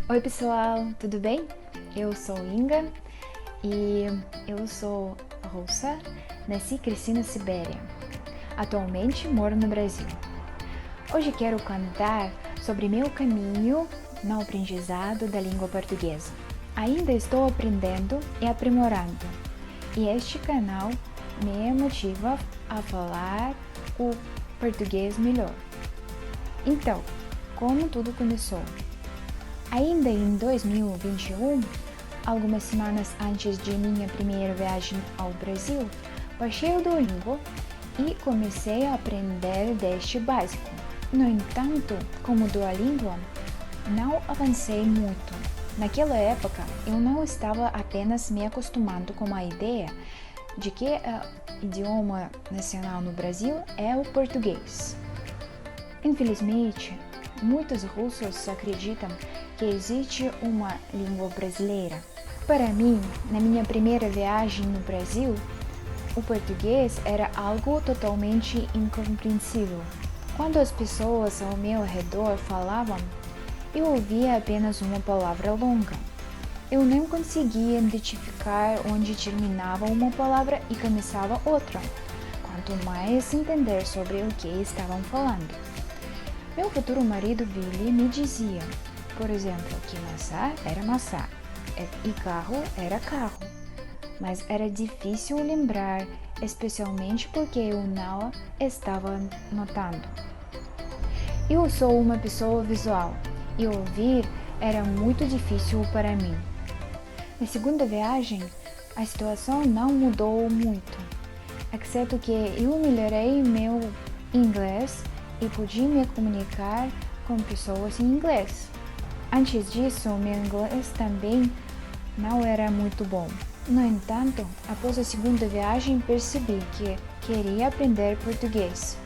Oi pessoal, tudo bem? Eu sou Inga e eu sou russa, nasci e cresci na Sibéria. Atualmente moro no Brasil. Hoje quero contar sobre meu caminho no aprendizado da língua portuguesa. Ainda estou aprendendo e aprimorando, e este canal me motiva a falar o português melhor. Então, como tudo começou? Ainda em 2021, algumas semanas antes de minha primeira viagem ao Brasil, baixei o Duolingo e comecei a aprender deste básico. No entanto, como Duolingo, não avancei muito. Naquela época, eu não estava apenas me acostumando com a ideia de que o idioma nacional no Brasil é o português. Infelizmente, muitos russos acreditam que existe uma língua brasileira. Para mim, na minha primeira viagem no Brasil, o português era algo totalmente incompreensível. Quando as pessoas ao meu redor falavam, eu ouvia apenas uma palavra longa. Eu não conseguia identificar onde terminava uma palavra e começava outra, quanto mais entender sobre o que estavam falando. Meu futuro marido Billy me dizia, por exemplo, que maçã era maçã e carro era carro, mas era difícil lembrar, especialmente porque eu não estava notando. Eu sou uma pessoa visual e ouvir era muito difícil para mim. Na segunda viagem, a situação não mudou muito, exceto que eu melhorei meu inglês e pude me comunicar com pessoas em inglês. Antes disso, meu inglês também não era muito bom. No entanto, após a segunda viagem, percebi que queria aprender português.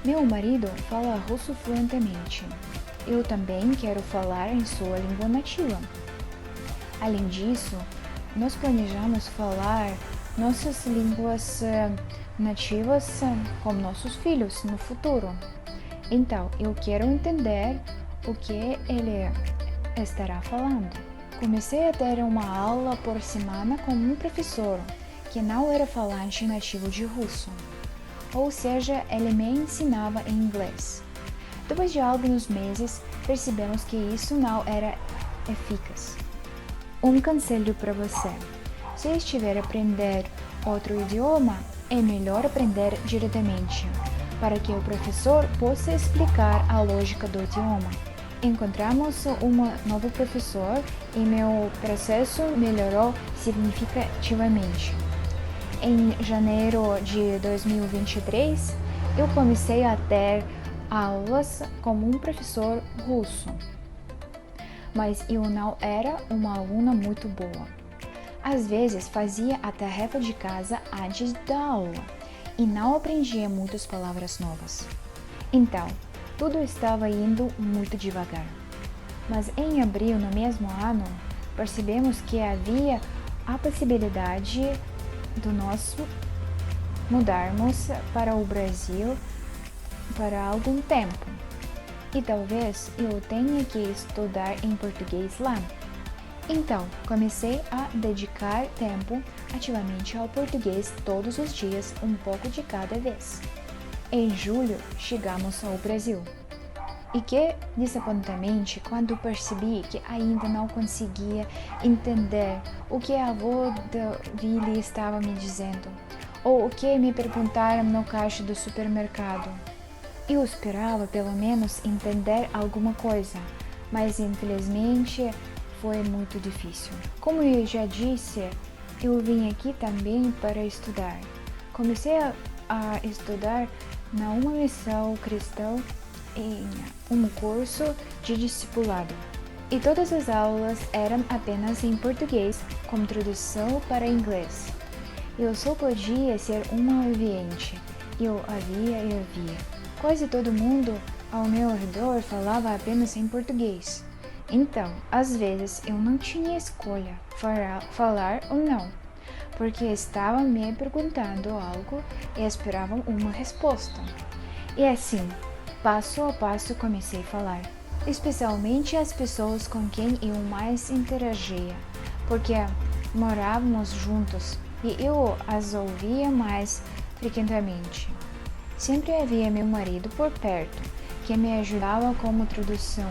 Meu marido fala russo fluentemente. Eu também quero falar em sua língua nativa. Além disso, nós planejamos falar nossas línguas nativas com nossos filhos no futuro. Então, eu quero entender o que ele estará falando. Comecei a ter uma aula por semana com um professor que não era falante nativo de russo, ou seja, ele me ensinava em inglês. Depois de alguns meses, percebemos que isso não era eficaz. Um conselho para você: se estiver a aprender outro idioma, é melhor aprender diretamente, para que o professor possa explicar a lógica do idioma. Encontramos um novo professor e meu processo melhorou significativamente. Em janeiro de 2023, eu comecei a ter aulas com um professor russo, mas eu não era uma aluna muito boa. Às vezes fazia a tarefa de casa antes da aula e não aprendia muitas palavras novas. Então, tudo estava indo muito devagar. Mas em abril, no mesmo ano, percebemos que havia a possibilidade de nós mudarmos para o Brasil para algum tempo. E talvez eu tenha que estudar em português lá. Então, comecei a dedicar tempo ativamente ao português todos os dias, um pouco de cada vez. Em julho, chegamos ao Brasil. E que desapontamento quando percebi que ainda não conseguia entender o que a avó da Billy estava me dizendo, ou o que me perguntaram no caixa do supermercado. Eu esperava pelo menos entender alguma coisa, mas infelizmente foi muito difícil. Como eu já disse, eu vim aqui também para estudar. Comecei a estudar na uma missão cristã em um curso de discipulado. E todas as aulas eram apenas em português, com tradução para inglês. Eu só podia ser uma ouvinte. Eu havia e havia. Quase todo mundo ao meu redor falava apenas em português. Então, às vezes eu não tinha escolha falar ou não, porque estavam me perguntando algo e esperavam uma resposta. E assim, passo a passo comecei a falar. especialmente as pessoas com quem eu mais interagia, porque morávamos juntos e eu as ouvia mais frequentemente. Sempre havia meu marido por perto, que me ajudava com a tradução.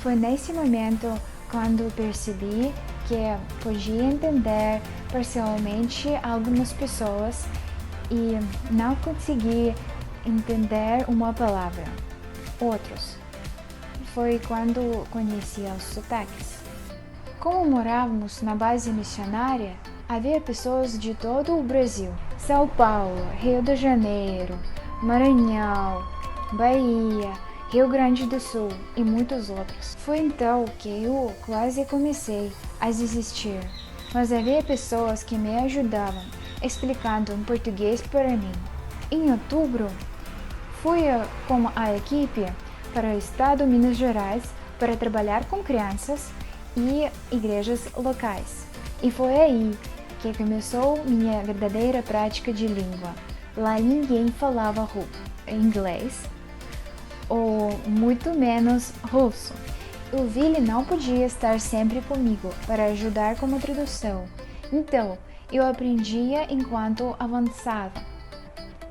Foi nesse momento quando percebi que podia entender parcialmente algumas pessoas e não conseguia entender uma palavra. Outros. Foi quando conheci os sotaques. Como morávamos na base missionária, havia pessoas de todo o Brasil. São Paulo, Rio de Janeiro, Maranhão, Bahia, Rio Grande do Sul e muitos outros. Foi então que eu quase comecei a desistir, mas havia pessoas que me ajudavam, explicando em português para mim. Em outubro, fui com a equipe para o estado de Minas Gerais para trabalhar com crianças e igrejas locais. E foi aí que começou minha verdadeira prática de língua. Lá ninguém falava inglês ou muito menos russo. O Vili não podia estar sempre comigo para ajudar com a tradução, então eu aprendia enquanto avançava.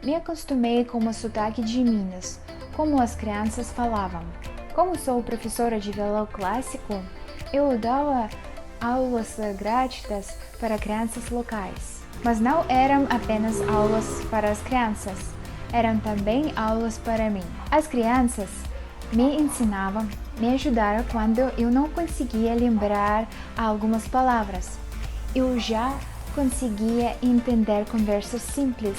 Me acostumei com o sotaque de Minas, como as crianças falavam. Como sou professora de violão clássico, eu dava aulas grátis para crianças locais. Mas não eram apenas aulas para as crianças, eram também aulas para mim. As crianças me ensinavam, me ajudaram quando eu não conseguia lembrar algumas palavras. Eu já conseguia entender conversas simples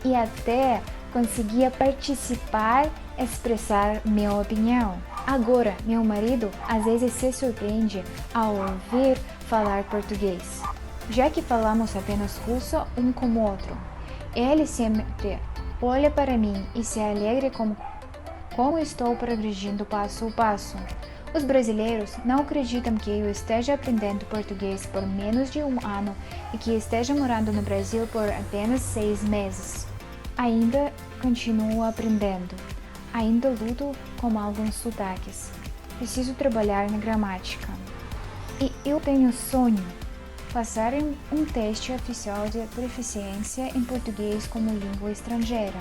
e até conseguia participar, expressar minha opinião. Agora, meu marido às vezes se surpreende ao ouvir falar português, já que falamos apenas russo um com o outro. Ele sempre olha para mim e se alegra com como estou progredindo passo a passo. Os brasileiros não acreditam que eu esteja aprendendo português por menos de um ano e que esteja morando no Brasil por apenas 6 meses. Ainda continuo aprendendo. Ainda luto com alguns sotaques. Preciso trabalhar na gramática. E eu tenho sonho: passar em um teste oficial de proficiência em português como língua estrangeira.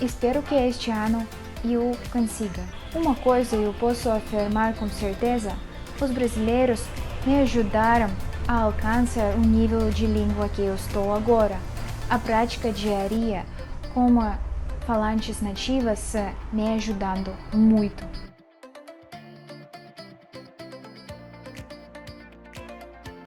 Espero que este ano eu consiga. Uma coisa eu posso afirmar com certeza: os brasileiros me ajudaram a alcançar o nível de língua que eu estou agora. A prática diária com falantes nativas me ajudando muito.